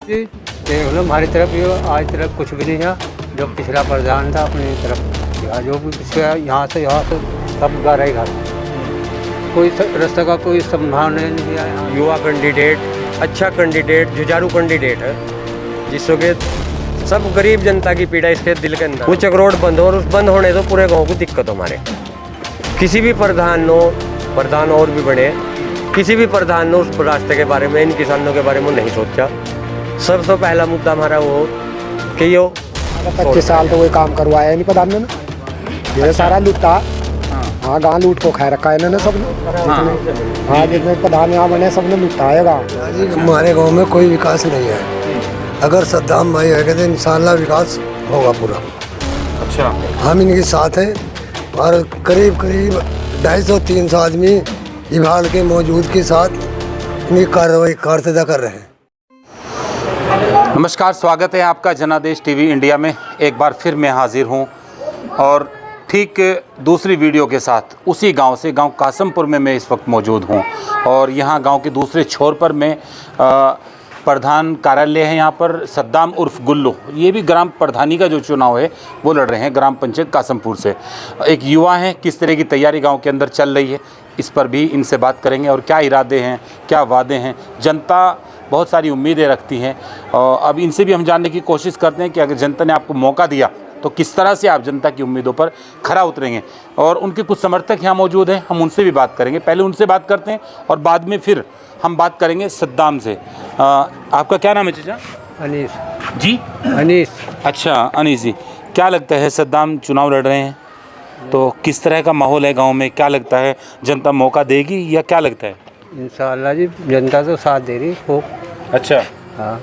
जी देख लो हमारी तरफ ये आज तरफ कुछ भी नहीं है। जो पिछला प्रधान था अपनी तरफ या जो भी पिछला यहाँ से सब गारा ही घर, कोई रास्ते का कोई संभावना नहीं है। यहाँ युवा कैंडिडेट अच्छा कैंडिडेट जुझारू कैंडिडेट है, जिससे कि सब गरीब जनता की पीड़ा इसके दिल के अंदर। कुछ रोड बंद हो और उस बंद होने तो पूरे गांव को दिक्कत हो। हमारे किसी भी प्रधान और भी बने, किसी भी प्रधान ने उस रास्ते के बारे में, इन किसानों के बारे में नहीं सोचा। सबसे पहला मुद्दा हमारा वो कि यो 25 साल तो कोई काम करवाया नहीं प्रधान ने, ये सारा लूटा। हाँ गाँव लूट को खा रखा है इन्होंने सबने। हाँ जितने प्रधान यहाँ बने सबने लूटा है गाँव। हमारे गांव में कोई विकास नहीं है। अगर सद्दाम भाई है तो इंशाल्लाह विकास होगा पूरा। अच्छा, हम इनके साथ हैं और करीब 250-300 आदमी इबाल के मौजूद के साथ इनकी कार्रवाई कर रहे हैं। नमस्कार, स्वागत है आपका जनादेश टीवी इंडिया में। एक बार फिर मैं हाजिर हूं और ठीक दूसरी वीडियो के साथ उसी गांव से, गांव कासमपुर में मैं इस वक्त मौजूद हूं। और यहां गांव के दूसरे छोर पर मैं प्रधान कार्यालय है, यहाँ पर सद्दाम उर्फ गुल्लू, ये भी ग्राम प्रधानी का जो चुनाव है वो लड़ रहे हैं ग्राम पंचायत कासमपुर से। एक युवा हैं, किस तरह की तैयारी गांव के अंदर चल रही है इस पर भी इनसे बात करेंगे। और क्या इरादे हैं, क्या वादे हैं, जनता बहुत सारी उम्मीदें रखती हैं। और अब इनसे भी हम जानने की कोशिश करते हैं कि अगर जनता ने आपको मौका दिया तो किस तरह से आप जनता की उम्मीदों पर खरा उतरेंगे। और उनके कुछ समर्थक यहाँ मौजूद हैं, हम उनसे भी बात करेंगे। पहले उनसे बात करते हैं और बाद में फिर हम बात करेंगे सद्दाम से। आपका क्या नाम है चाचा? अनीस जी, अनीस। अच्छा अनीस जी, क्या लगता है सद्दाम चुनाव लड़ रहे हैं तो किस तरह का माहौल है गांव में? क्या लगता है जनता मौका देगी या क्या लगता है? इंशाल्लाह जी जनता तो साथ दे रही हो। अच्छा, हाँ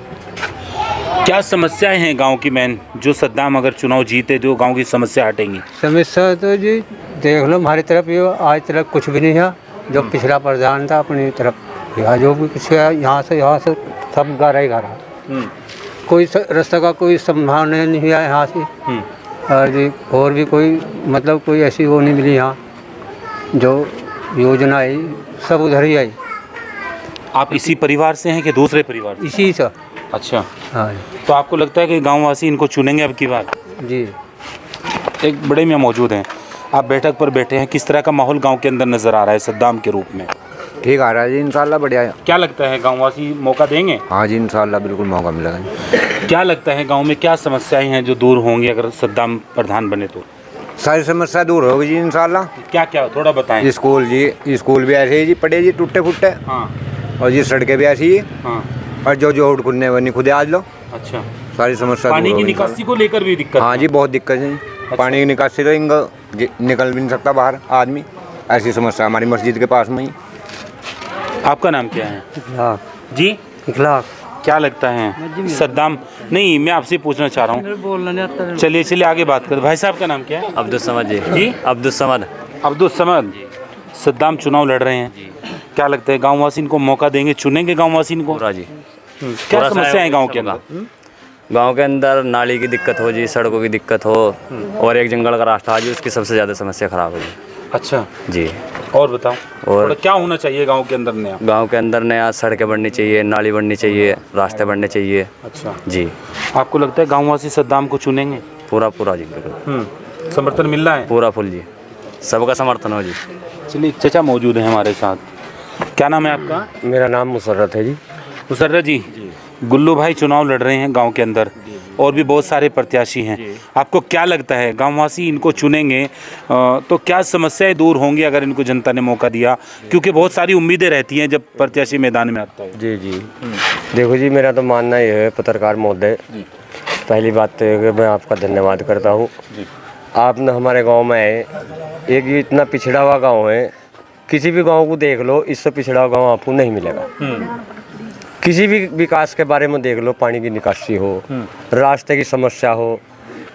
क्या समस्याएं हैं गांव की मेन, जो सद्दाम अगर चुनाव जीते जो गांव की समस्या हटेंगी? समस्या तो जी देख लो हमारी तरफ ये आज तरफ कुछ भी नहीं है। जो पिछला प्रधान था अपनी तरफ या जो भी पिछला यहाँ से सब गारा ही घर, कोई रास्ते का कोई संभावना नहीं है यहाँ से। और जी और भी कोई मतलब कोई ऐसी वो नहीं मिली यहाँ, जो योजना आई सब उधर ही आई। आप इसी परिवार से हैं कि दूसरे परिवार से? इसी से। अच्छा, हाँ तो आपको लगता है कि गांववासी इनको चुनेंगे अब की बार? जी। एक बड़े में मौजूद हैं, आप बैठक पर बैठे हैं, किस तरह का माहौल गांव के अंदर नजर आ रहा है सद्दाम के रूप में? ठीक आ रहा है जी, इंशाल्लाह बढ़िया है। क्या लगता है गांववासी मौका देंगे? हाँ जी इंशाल्लाह बिल्कुल मौका मिलेगा जी। क्या लगता है गांव में क्या समस्याएं हैं जो दूर होंगी अगर सद्दाम प्रधान बने तो? सारी समस्या दूर होगी जी इंशाल्लाह। क्या क्या थोड़ा बताएं। स्कूल भी ऐसे ही जी पड़े जी टूटे फुटे। हाँ और जी सड़कें भी ऐसी ही। हाँ। और जो खुदने बनी खुदे आज लो। अच्छा, सारी समस्या पानी दूर की होगी निकासी को लेकर भी दिक्कत? हाँ जी बहुत दिक्कत है जी। पानी की निकासी तो इनका निकल भी नहीं सकता बाहर आदमी, ऐसी समस्या हमारी मस्जिद के पास में ही। आपका नाम क्या है? हाँ जी, इखलाक। क्या लगता है सद्दाम? नहीं, मैं आपसे पूछना चाह रहा हूँ। चलिए आगे बात कर। भाई साहब का नाम क्या है? अब्दुल समद जी, अब्दुल समद। सद्दाम चुनाव लड़ रहे हैं, क्या लगता है गांववासी इनको मौका देंगे, चुनेंगे गांववासी इनको? पूरा जी। क्या समस्या है गांव के अंदर? गांव के अंदर नाली की दिक्कत हो जी, सड़कों की दिक्कत हो और एक जंगल का रास्ता आज उसकी सबसे ज़्यादा समस्या खराब है जी। अच्छा जी। और बताओ, और थोड़ा क्या होना चाहिए गांव के अंदर नया? गांव के अंदर नया सड़कें बननी चाहिए, नाली बननी चाहिए, रास्ते बनने चाहिए। अच्छा जी। आपको लगता है गांववासी सद्दाम को चुनेंगे? पूरा जी बिल्कुल। समर्थन मिल रहा है? पूरा फुल जी, सबका समर्थन हो जी। चलिए, चाचा मौजूद हैं हमारे साथ। क्या नाम है आपका? मेरा नाम मुसर्रत है जी। मुसर्रत जी, गुल्लू भाई चुनाव लड़ रहे हैं गांव के अंदर और भी बहुत सारे प्रत्याशी हैं। आपको क्या लगता है गांववासी इनको चुनेंगे तो क्या समस्याएं दूर होंगी अगर इनको जनता ने मौका दिया? क्योंकि बहुत सारी उम्मीदें रहती हैं जब प्रत्याशी मैदान में आता है। जी देखो जी, मेरा तो मानना ये है पत्रकार महोदय, पहली बात तो है कि मैं आपका धन्यवाद करता हूँ। आपने हमारे गाँव में आए, एक ये इतना पिछड़ा हुआ गाँव है, किसी भी गाँव को देख लो इससे पिछड़ा हुआ गाँव आपको नहीं मिलेगा। किसी भी विकास के बारे में देख लो, पानी की निकासी हो, रास्ते की समस्या हो,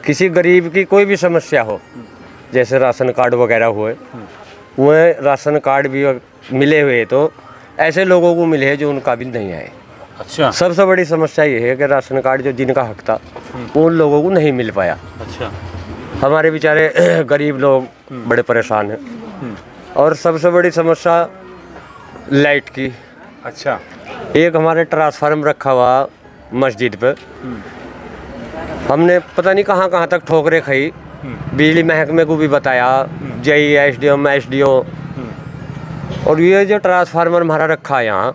किसी गरीब की कोई भी समस्या हो, जैसे राशन कार्ड वगैरह हुए, वह राशन कार्ड भी मिले हुए तो ऐसे लोगों को मिले हैं जो उन काबिल नहीं आए। अच्छा, सबसे बड़ी समस्या ये है कि राशन कार्ड जो जिनका हक था उन लोगों को नहीं मिल पाया। अच्छा, हमारे बेचारे गरीब लोग बड़े परेशान हैं। और सबसे बड़ी समस्या लाइट की। अच्छा, एक हमारे ट्रांसफार्मर रखा हुआ मस्जिद पे। हमने पता नहीं कहाँ कहाँ तक ठोकरे खाई, बिजली महकमे को भी बताया, जेई एसडीओ, और ये जो ट्रांसफार्मर हमारा रखा है यहाँ,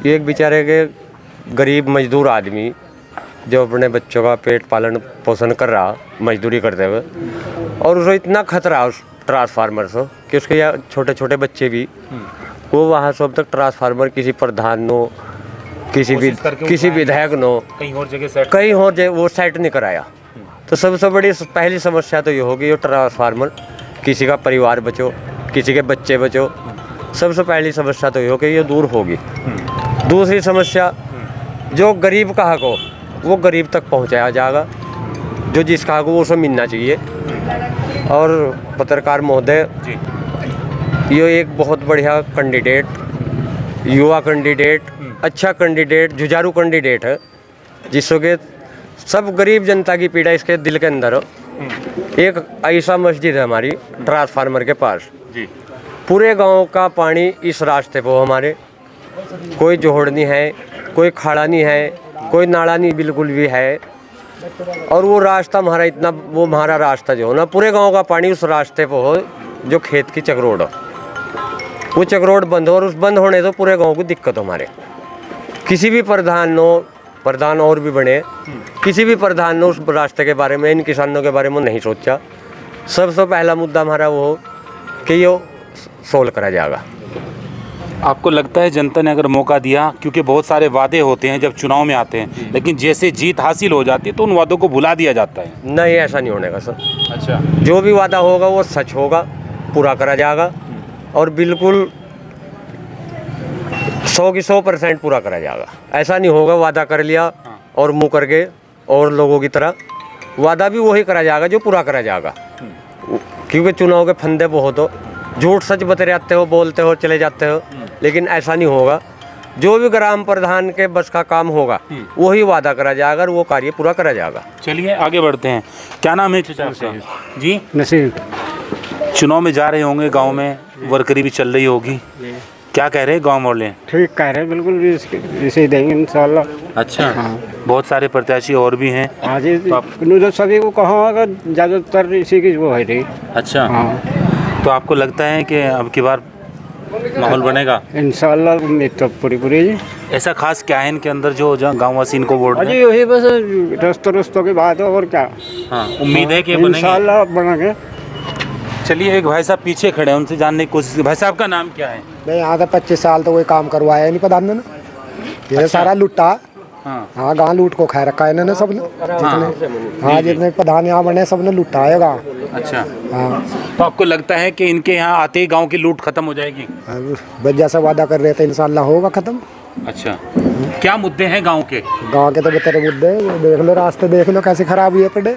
ये एक बेचारे के गरीब मजदूर आदमी जो अपने बच्चों का पेट पालन पोषण कर रहा मजदूरी करते हुए, और उसको इतना खतरा उस ट्रांसफार्मर से कि उसके यहाँ छोटे छोटे बच्चे भी, वो वहाँ से अब तक ट्रांसफार्मर किसी प्रधान नो, किसी विधायक नो, कहीं और जगह वो सेट नहीं कराया। तो सबसे बड़ी पहली समस्या तो ये होगी, ये ट्रांसफार्मर किसी का परिवार बचो, किसी के बच्चे बचो, सबसे पहली समस्या तो ये हो कि ये दूर होगी। दूसरी समस्या, जो गरीब का हक हो वो गरीब तक पहुंचाया जाएगा, जो जिसका हक हो वो उसे मिलना चाहिए। और पत्रकार महोदय, ये एक बहुत बढ़िया कैंडिडेट, युवा कैंडिडेट, अच्छा कैंडिडेट, जुझारू कैंडिडेट है, जिसको कि सब गरीब जनता की पीड़ा इसके दिल के अंदर हो। एक ऐसा मस्जिद है हमारी ट्रांसफार्मर के पास, पूरे गांव का पानी इस रास्ते पर हमारे, कोई जोड़ नहीं है, कोई खाड़ा नहीं है, कोई नाला नहीं बिल्कुल भी है। और वो रास्ता हमारा इतना, वो हमारा रास्ता जो हो ना, पूरे गांव का पानी उस रास्ते पर हो जो खेत की चकरोड हो। वो चकरोड बंद हो, और उस बंद होने तो पूरे गांव को दिक्कत हो। हमारे किसी भी प्रधान और भी बने, किसी भी प्रधान ने उस रास्ते के बारे में, इन किसानों के बारे में नहीं सोचा। सबसे पहला मुद्दा हमारा वो हो कि ये सोल्व करा जाएगा। आपको लगता है जनता ने अगर मौका दिया, क्योंकि बहुत सारे वादे होते हैं जब चुनाव में आते हैं, लेकिन जैसे जीत हासिल हो जाती है तो उन वादों को भुला दिया जाता है? नहीं, ऐसा नहीं होने का सर। अच्छा, जो भी वादा होगा वो सच होगा, पूरा करा जाएगा, और बिल्कुल 100 की 100% पूरा करा जाएगा। ऐसा नहीं होगा वादा कर लिया और मुँह करके और लोगों की तरह, वादा भी वही करा जाएगा जो पूरा करा जाएगा। क्योंकि चुनाव के फंदे बहुत हो, झूठ सच बते रहते हो, बोलते हो, चले जाते हो, लेकिन ऐसा नहीं होगा। जो भी ग्राम प्रधान के बस का काम होगा वही वादा करा जाएगा और वो कार्य पूरा करा जाएगा। चलिए आगे बढ़ते हैं। क्या नाम है चाचा आपका? जी, नसीब। चुनाव में जा रहे होंगे, गांव में वर्करी भी चल रही होगी, क्या कह रहे हैं गांव वाले? ठीक कह रहे हैं, बिल्कुल इसे देंगे इंशाल्लाह। अच्छा, बहुत सारे प्रत्याशी और भी हैं। हाँ जी, तो सभी को कहा अगर ज़्यादातर इसी की वो है रही। अच्छा, तो आपको लगता है कि अब की बार माहौल बनेगा? इंशाल्लाह उम्मीद तो पूरी जी। ऐसा खास क्या है इनके अंदर जो गाँव वासी इनको वोट दें? जी वही बस रस्तों की बात है, और क्या। हाँ, उम्मीद है कि बनेंगे? इंशाल्लाह बनेंगे। चलिए, एक भाई साहब पीछे खड़े हैं, उनसे जानने की कोशिश। भाई साहब का नाम क्या है? मैं यहाँ था 25 साल तो कोई काम करवाया नहीं प्रधान ने, ये सारा लुट्टा। हाँ, गाँव लूट को खा रखा है इन्होंने सबने, हाँ जितने प्रधान यहाँ बने सबने लुटा है गाँव। अच्छा, हाँ। तो आपको लगता है कि इनके यहाँ आते ही गांव की लूट खत्म हो जाएगी? बस जैसा वादा कर रहे थे इंशाल्लाह होगा खत्म। अच्छा, क्या मुद्दे हैं गांव के? गांव के तो बेहतर मुद्दे देख लो, रास्ते देख लो कैसे खराब हुए पड़े।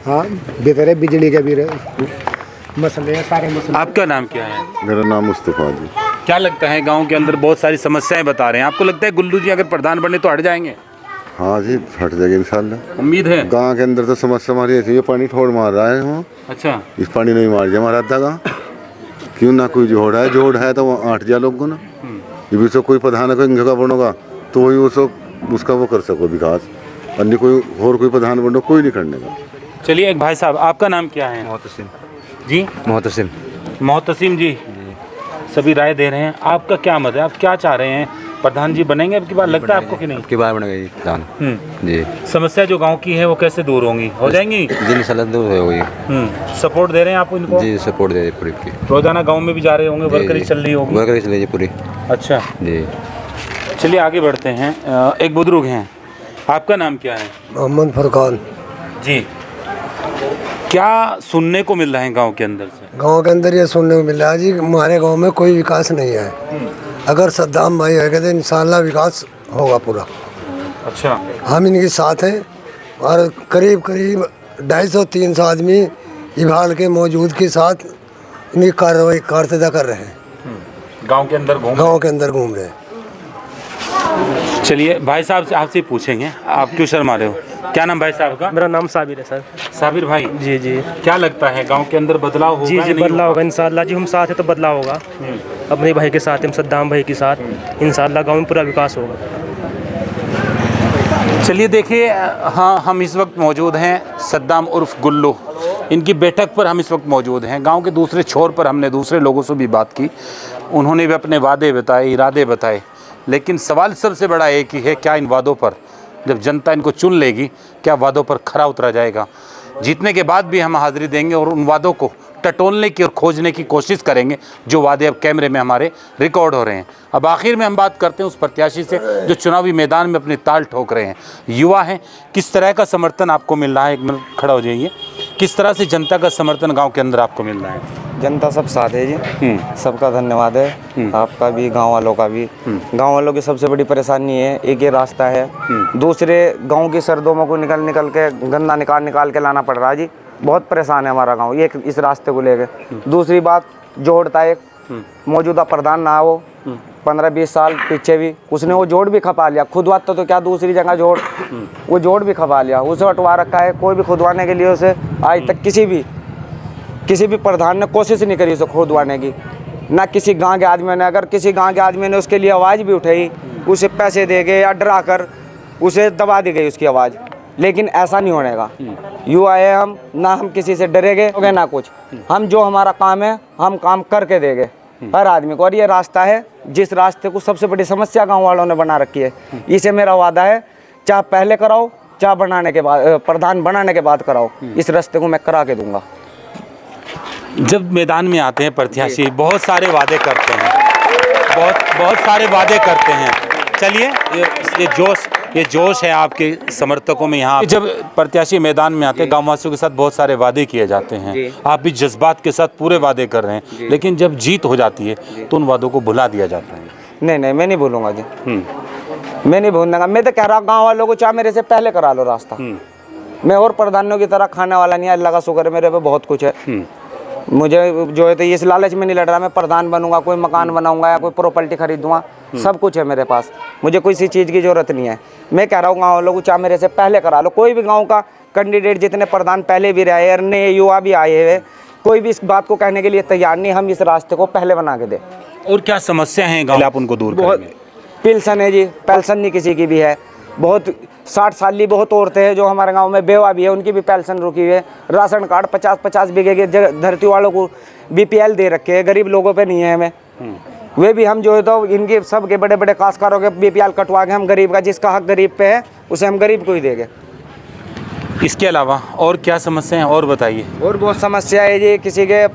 हाँ, बेहतर बिजली के भी मसले हैं, सारे मसले। आपका नाम क्या है? मेरा नाम मुस्तफ़ा जी। क्या लगता है गांव के अंदर बहुत सारी समस्याएं बता रहे हैं, आपको लगता है गुल्लू जी अगर प्रधान बने तो हट जाएंगे? हाँ जी, हट जाएगी इंशाल्लाह। उम्मीद है? गांव के अंदर तो समस्या हमारी ऐसी है, पानी ठोड़ मार रहा है वहाँ। अच्छा, इस पानी नहीं मार जाए हमारा आधा गाँव, क्यों ना कोई जोड़ है तो वो 8 जा लोग को ना, ये भी कोई प्रधान कोई जगह बनोगा तो वही उसका वो कर सको विकास, अन्य कोई प्रधान बनो कोई नहीं करने का। चलिए, एक भाई साहब, आपका नाम क्या है? मोहतसिम। जी, मोहतसिम जी, सभी राय दे रहे हैं, आपका क्या मत है? आप क्या चाह रहे हैं? प्रधान जी बनेंगे अब की बार, लगता है आपको कि नहीं? अब की बार बनेगा जी प्रधान जी। समस्या जो गांव की है वो कैसे दूर होंगी, हो जाएंगी जी? इंशाल्लाह दूर होगी। सपोर्ट दे रहे हैं आप इनको? जी, सपोर्ट दे रहे पूरी। रोजाना गांव में भी जा रहे होंगे, वर्करी चल रही होगी? वर्करी चल रही है पूरी। अच्छा जी, चलिए आगे बढ़ते हैं। एक बुजुर्ग हैं, आपका नाम क्या है? मोहम्मद फरकान जी, क्या सुनने को मिल रहा है गांव के अंदर से? गांव के अंदर ये सुनने को मिल रहा है जी, हमारे गांव में कोई विकास नहीं है। अगर सद्दाम भाई है तो इंशाल्लाह विकास होगा पूरा। अच्छा, हम इनके साथ हैं, और करीब 250-300 आदमी इभाल के मौजूद के साथ इनकी कार्रवाई कारतदा कर रहे हैं, गांव के अंदर घूम रहे हैं। चलिए भाई साहब से आपसे पूछेंगे, आप क्यों शर्मा रहे हो? क्या नाम भाई साहब का? मेरा नाम साबिर है सर। साबिर भाई जी जी। क्या लगता है गांव के अंदर बदलाव होगा? जी जी, बदलाव होगा इंशाल्लाह जी, हम साथ हैं तो बदलाव होगा। अपने भाई के साथ, हम सद्दाम भाई के साथ, इंशाल्लाह गांव में पूरा विकास होगा। चलिए देखिए, हाँ हम इस वक्त मौजूद हैं सद्दाम उर्फ गुल्लू, इनकी बैठक पर हम इस वक्त मौजूद हैं। गांव के दूसरे छोर पर हमने दूसरे लोगों से भी बात की, उन्होंने भी अपने वादे बताए, इरादे बताए, लेकिन सवाल सबसे बड़ा एक ही है, क्या इन वादों पर जब जनता इनको चुन लेगी, क्या वादों पर खरा उतरा जाएगा? जीतने के बाद भी हम हाजिरी देंगे और उन वादों को टटोलने की और खोजने की कोशिश करेंगे जो वादे अब कैमरे में हमारे रिकॉर्ड हो रहे हैं। अब आखिर में हम बात करते हैं उस प्रत्याशी से जो चुनावी मैदान में अपनी ताल ठोक रहे हैं, युवा हैं। किस तरह का समर्थन आपको मिल रहा है? एक मिनट खड़ा हो जाइए। किस तरह से जनता का समर्थन गांव के अंदर आपको मिल रहा है? जनता सब साथ है जी, सबका धन्यवाद है, आपका भी, गांव वालों का भी। गांव वालों की सबसे बड़ी परेशानी है, एक ये रास्ता है, दूसरे गांव की सरदों को निकल के गंदा निकाल के लाना पड़ रहा है जी। बहुत परेशान है हमारा गांव ये इस रास्ते को लेकर। दूसरी बात, जोड़ता है मौजूदा प्रधान ना हो, 15-20 साल पीछे भी उसने वो जोड़ भी खपा लिया, खुदवाता तो क्या दूसरी जगह जोड़, वो जोड़ भी खपा लिया, उसे हटवा रखा है। कोई भी खुदवाने के लिए उसे आज तक किसी भी प्रधान ने कोशिश नहीं करी उसे खुदवाने की, ना किसी गांव के आदमी ने। अगर किसी गांव के आदमी ने उसके लिए आवाज़ भी उठाई, उसे पैसे दे गए या डरा कर उसे दबा दी गई उसकी आवाज़, लेकिन ऐसा नहीं होने का। युवा है हम, ना हम किसी से डरेंगे ना कुछ, हम जो हमारा काम है हम काम करके देंगे हर आदमी को। और ये रास्ता है, जिस रास्ते को सबसे बड़ी समस्या गांव वालों ने बना रखी है, इसे मेरा वादा है, चाहे पहले कराओ चाहे बनाने के बाद, प्रधान बनाने के बाद कराओ, इस रास्ते को मैं करा के दूंगा। जब मैदान में आते हैं प्रत्याशी बहुत सारे वादे करते हैं, बहुत सारे वादे करते हैं। चलिए, ये जोश है आपके समर्थकों में यहाँ। जब प्रत्याशी मैदान में आते हैं, गांववासियों के साथ बहुत सारे वादे किए जाते हैं, आप भी जज्बात के साथ पूरे वादे कर रहे हैं, लेकिन जब जीत हो जाती है तो उन वादों को भुला दिया जाता है। नहीं, मैं नहीं भूलूंगा जी, मैं नहीं भूलूंगा। मैं तो कह रहा हूँ गाँव वालों को, चाहे मेरे से पहले करा लो रास्ता। मैं और प्रधानों की तरह खाने वाला नहीं है, अल्लाह का शुक्र है मेरे पे बहुत कुछ है। मुझे जो है तो इस लालच में नहीं लड़ रहा, मैं प्रधान बनूंगा, कोई मकान बनाऊंगा या कोई प्रॉपर्टी खरीदूंगा, सब कुछ है मेरे पास, मुझे कोई सी चीज़ की ज़रूरत नहीं है। मैं कह रहा हूँ गाँव लोगों को, चाहे मेरे से पहले करा लो। कोई भी गाँव का कैंडिडेट, जितने प्रधान पहले भी रहे और नए युवा भी आए हुए, कोई भी इस बात को कहने के लिए तैयार नहीं, हम इस रास्ते को पहले बना के दें। और क्या समस्या है गाँव, आप उनको दूर करेंगे? पेंशन है जी, पेंशन नहीं किसी की भी है। बहुत 60 साल बहुत औरतें हैं जो हमारे गांव में बेवा भी है, उनकी भी पेंशन रुकी हुई है। राशन कार्ड 50-50 बीघे के धरती वालों को BPL दे रखे हैं, गरीब लोगों पे नहीं है हमें। वे भी हम जो है तो इनके सब के बड़े बड़े काश्तकारों के BPL कटवा के हम गरीब का, जिसका हक गरीब पे है उसे हम गरीब को ही देंगे। इसके अलावा और क्या समस्याएं, और बताइए। और बहुत समस्या है जी, किसी के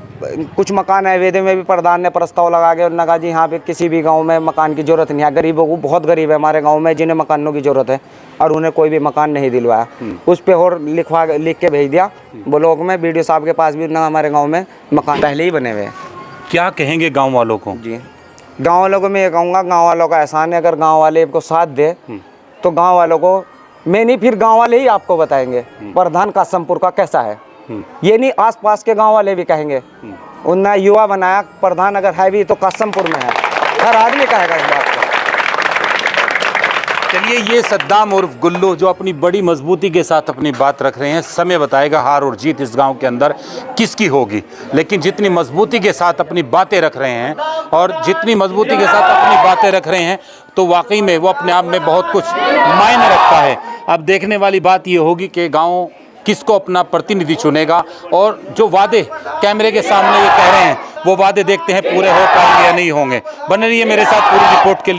कुछ मकान है वेदे में भी प्रधान ने प्रस्ताव लगा के उन्होंने कहा जी यहाँ पे किसी भी गांव में मकान की ज़रूरत नहीं है। गरीबों को, बहुत गरीब है हमारे गांव में जिन्हें मकानों की ज़रूरत है और उन्हें कोई भी मकान नहीं दिलवाया। उस पर और लिख के भेज दिया ब्लॉक में, BDO साहब के पास भी ना हमारे गाँव में मकान पहले ही बने हुए हैं। क्या कहेंगे गाँव वालों को? जी, गाँव वालों को मैं ये कहूँगा, गाँव वालों का एहसान है, अगर गाँव वाले को साथ दे तो गाँव वालों को, मैं नहीं, फिर गांव वाले ही आपको बताएंगे प्रधान कासमपुर का कैसा है। ये नहीं, आसपास के गांव वाले भी कहेंगे, उन्हें युवा बनाया प्रधान अगर है भी तो कासमपुर में है, हर आदमी कहेगा इस बात को। चलिए, ये सद्दाम उर्फ गुल्लू जो अपनी बड़ी मजबूती के साथ अपनी बात रख रहे हैं, समय बताएगा हार और जीत इस गांव के अंदर किसकी होगी, लेकिन जितनी मजबूती के साथ अपनी बातें रख रहे हैं और जितनी मजबूती के साथ अपनी बातें रख रहे हैं, तो वाकई में वो अपने आप में बहुत कुछ मायने रखता है। अब देखने वाली बात ये होगी कि गांव किसको अपना प्रतिनिधि चुनेगा और जो वादे कैमरे के सामने ये कह रहे हैं वो वादे देखते हैं पूरे हो पाएंगे या नहीं होंगे। बने रहिए मेरे साथ पूरी रिपोर्ट के लिए।